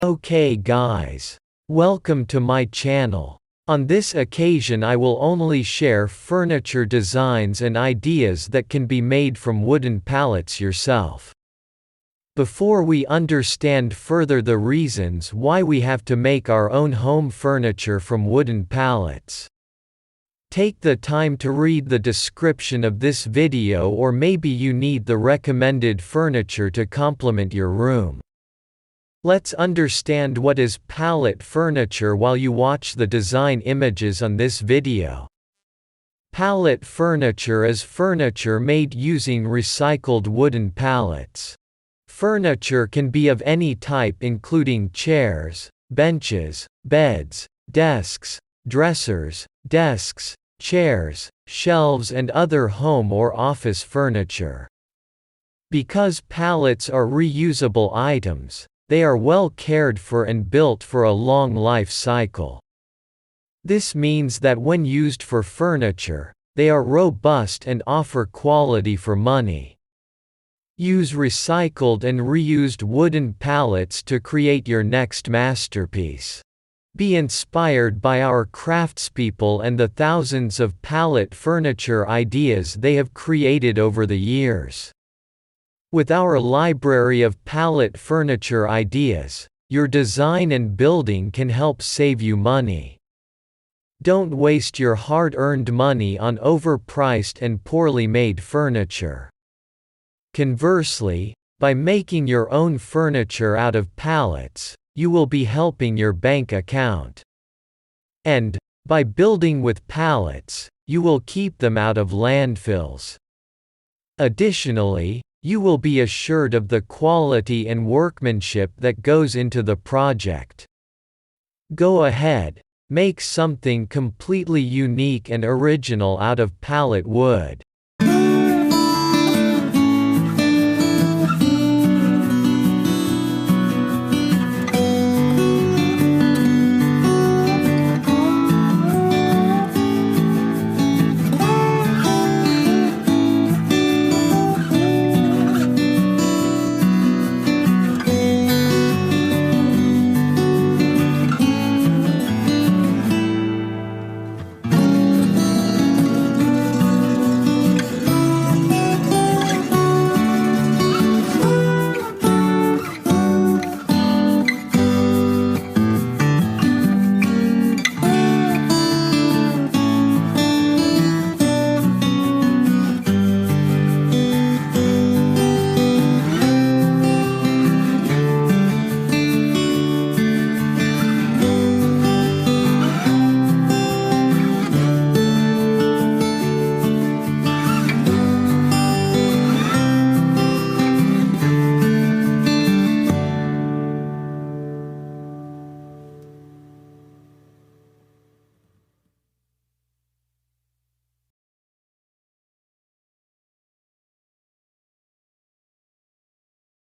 Okay guys. Welcome to my channel. On this occasion I will only share furniture designs and ideas that can be made from wooden pallets yourself. Before we understand further the reasons why we have to make our own home furniture from wooden pallets, take the time to read the description of this video, or maybe you need the recommended furniture to complement your room. Let's understand what is pallet furniture while you watch the design images on this video. Pallet furniture is furniture made using recycled wooden pallets. Furniture can be of any type, including chairs, benches, beds, desks, dressers, desks, chairs, shelves, and other home or office furniture. Because pallets are reusable items, they are well cared for and built for a long life cycle. This means that when used for furniture, they are robust and offer quality for money. Use recycled and reused wooden pallets to create your next masterpiece. Be inspired by our craftspeople and the thousands of pallet furniture ideas they have created over the years. With our library of pallet furniture ideas, your design and building can help save you money. Don't waste your hard-earned money on overpriced and poorly made furniture. Conversely, by making your own furniture out of pallets, you will be helping your bank account. And, by building with pallets, you will keep them out of landfills. Additionally, you will be assured of the quality and workmanship that goes into the project. Go ahead, make something completely unique and original out of pallet wood.